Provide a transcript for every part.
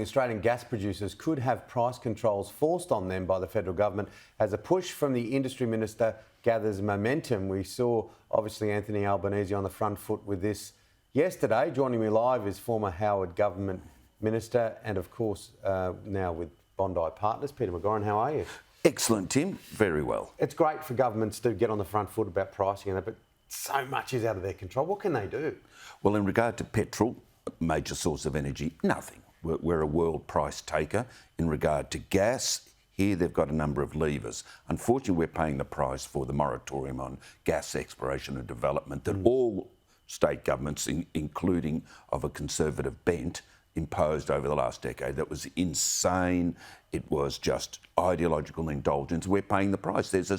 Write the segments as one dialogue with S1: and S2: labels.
S1: Australian gas producers could have price controls forced on them by the federal government as a push from the industry minister gathers momentum. We saw, obviously, Anthony Albanese on the front foot with this yesterday. Joining me live is former Howard government minister and, of course, now with Bondi Partners, Peter McGauran. How are you?
S2: Excellent, Tim. Very well.
S1: It's great for governments to get on the front foot about pricing and that, but so much is out of their control. What can they do?
S2: Well, in regard to petrol, major source of energy, nothing. We're a world price taker. In regard to gas, here they've got a number of levers. Unfortunately, we're paying the price for the moratorium on gas exploration and development that all state governments, including of a conservative bent, imposed over the last decade. That was insane. It was just ideological indulgence. We're paying the price. There's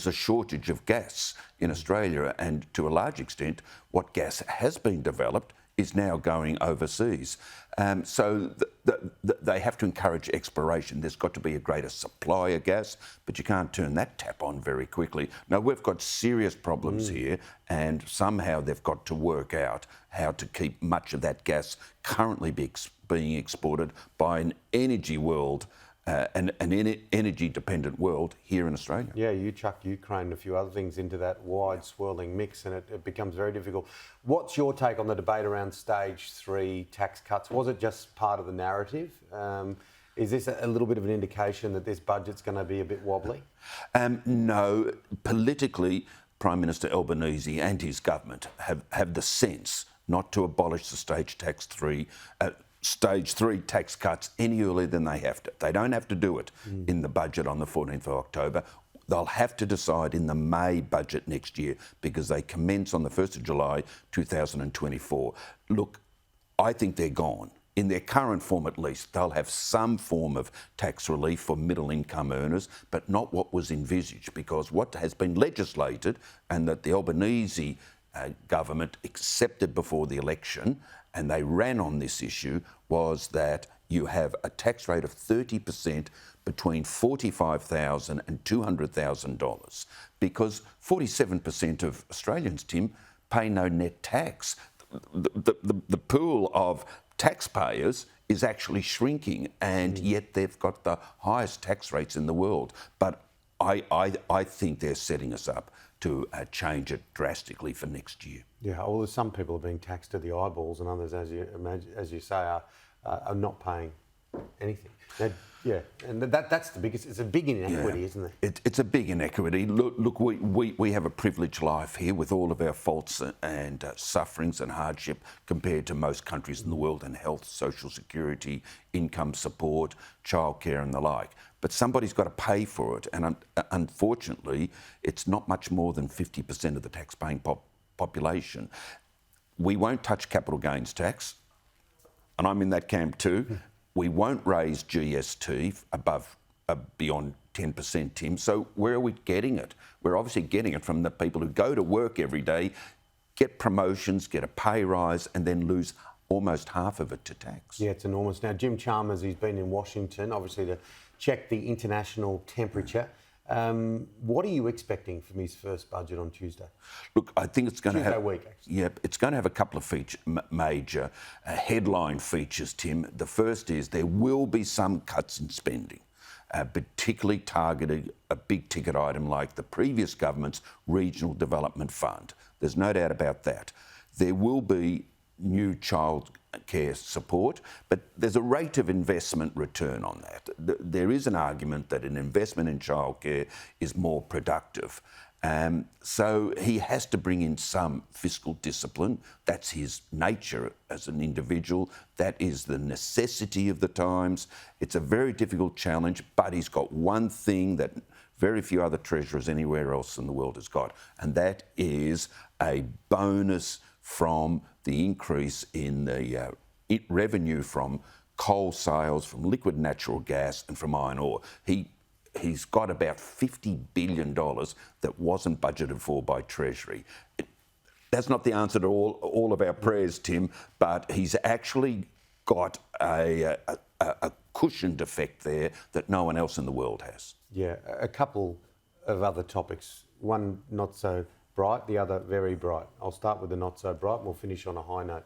S2: a shortage of gas in Australia, and to a large extent, what gas has been developed is now going overseas. So they have to encourage exploration. There's got to be a greater supply of gas, but you can't turn that tap on very quickly. Now, we've got serious problems here, and somehow they've got to work out how to keep much of that gas currently being exported by an energy world, an energy-dependent world here in Australia.
S1: Yeah, you chuck Ukraine and a few other things into that wide swirling mix and it becomes very difficult. What's your take on the debate around stage 3 tax cuts? Was it just part of the narrative? Is this a little bit of an indication that this budget's going to be a bit wobbly?
S2: No. Politically, Prime Minister Albanese and his government have the sense not to abolish the stage 3 tax cuts any earlier than they have to. They don't have to do it in the budget on the 14th of October. They'll have to decide in the May budget next year because they commence on the 1st of July 2024. Look, I think they're gone. In their current form at least, they'll have some form of tax relief for middle income earners, but not what was envisaged, because what has been legislated and that the Albanese government accepted before the election, and they ran on this issue, was that you have a tax rate of 30% between $45,000 and $200,000, because 47% of Australians, Tim, pay no net tax. The pool of taxpayers is actually shrinking, and yet they've got the highest tax rates in the world. But I think they're setting us up to change it drastically for next year.
S1: Yeah, well, some people are being taxed to the eyeballs, and others, as you say, are not paying anything. Yeah, and that's the biggest. It's a big inequity, isn't it?
S2: It's a big inequity. Look, we have a privileged life here with all of our faults and sufferings and hardship compared to most countries in the world in health, social security, income support, childcare and the like. But somebody's got to pay for it, and unfortunately, it's not much more than 50% of the tax-paying population. We won't touch capital gains tax, and I'm in that camp too. We won't raise GST beyond 10%, Tim. So where are we getting it? We're obviously getting it from the people who go to work every day, get promotions, get a pay rise, and then lose almost half of it to tax.
S1: Yeah, it's enormous. Now, Jim Chalmers, he's been in Washington, obviously, to check the international temperature. What are you expecting from his first budget on Tuesday?
S2: Look, I think it's going to have...
S1: Tuesday week, actually.
S2: Yep, it's going to have a couple of major headline features, Tim. The first is there will be some cuts in spending, particularly targeting a big ticket item like the previous government's Regional Development Fund. There's no doubt about that. There will be new child care support, but there's a rate of investment return on that. There is an argument that an investment in childcare is more productive. So he has to bring in some fiscal discipline. That's his nature as an individual. That is the necessity of the times. It's a very difficult challenge, but he's got one thing that very few other treasurers anywhere else in the world has got, and that is a bonus from the increase in the revenue from coal sales, from liquid natural gas and from iron ore. He's got about $50 billion that wasn't budgeted for by Treasury. That's not the answer to all of our prayers, Tim, but he's actually got a cushioned effect there that no one else in the world has.
S1: Yeah, a couple of other topics. One not so bright, the other very bright. I'll start with the not so bright and we'll finish on a high note.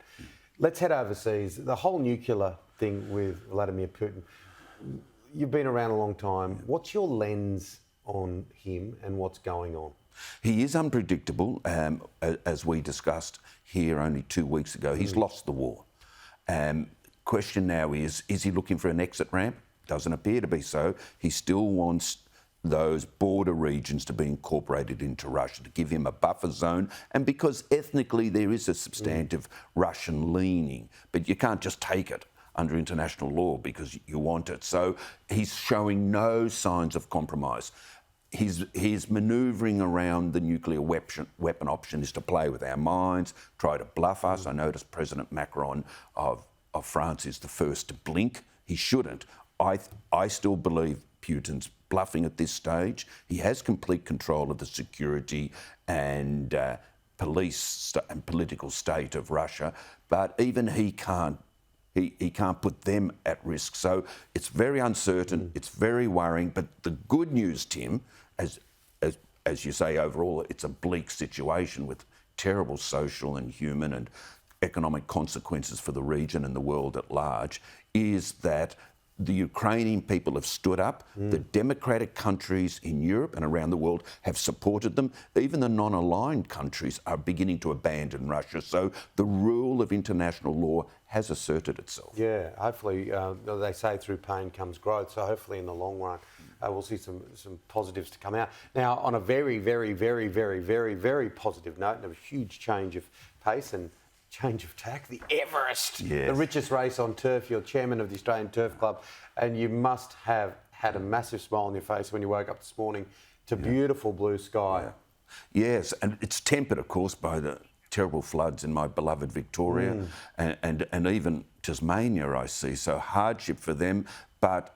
S1: Let's head overseas. The whole nuclear thing with Vladimir Putin. You've been around a long time. What's your lens on him and what's going on?
S2: He is unpredictable, as we discussed here only 2 weeks ago. He's lost the war. Question now is he looking for an exit ramp? Doesn't appear to be so. He still wants those border regions to be incorporated into Russia, to give him a buffer zone, and because ethnically there is a substantive Russian leaning, but you can't just take it under international law because you want it. So he's showing no signs of compromise. His manoeuvring around the nuclear weapon option is to play with our minds, try to bluff us. I noticed President McGauran of France is the first to blink. He shouldn't. I still believe Putin's bluffing at this stage. He has complete control of the security and police and political state of Russia, but even he can't put them at risk. So it's very uncertain, it's very worrying, but the good news, Tim, as you say, overall, it's a bleak situation with terrible social and human and economic consequences for the region and the world at large, is that the Ukrainian people have stood up. The democratic countries in Europe and around the world have supported them. Even the non-aligned countries are beginning to abandon Russia. So the rule of international law has asserted itself.
S1: Yeah, hopefully, they say through pain comes growth. So hopefully in the long run, we'll see some positives to come out. Now, on a very, very, very, very, very, very positive note, and a huge change of pace and change of tack, the Everest,
S2: yes,
S1: the richest race on turf. You're chairman of the Australian Turf Club, and you must have had a massive smile on your face when you woke up this morning to beautiful blue sky.
S2: Yeah. Yes, and it's tempered, of course, by the terrible floods in my beloved Victoria and even Tasmania, I see. So hardship for them, but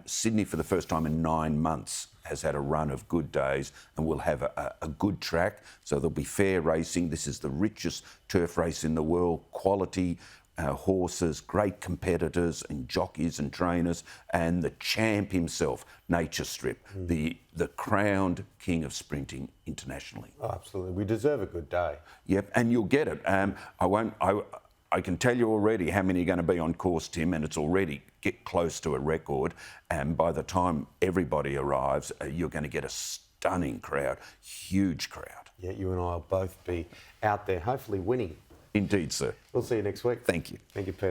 S2: Sydney, for the first time in 9 months, has had a run of good days and will have a good track. So there'll be fair racing. This is the richest turf race in the world. Quality horses, great competitors and jockeys and trainers, and the champ himself, Nature Strip, the crowned king of sprinting internationally.
S1: Oh, absolutely. We deserve a good day.
S2: Yep, and you'll get it. I can tell you already how many are going to be on course, Tim, and it's already get close to a record. And by the time everybody arrives, you're going to get a stunning crowd, huge crowd.
S1: Yeah, you and I will both be out there, hopefully winning.
S2: Indeed, sir.
S1: We'll see you next week.
S2: Thank you.
S1: Thank you, Peter.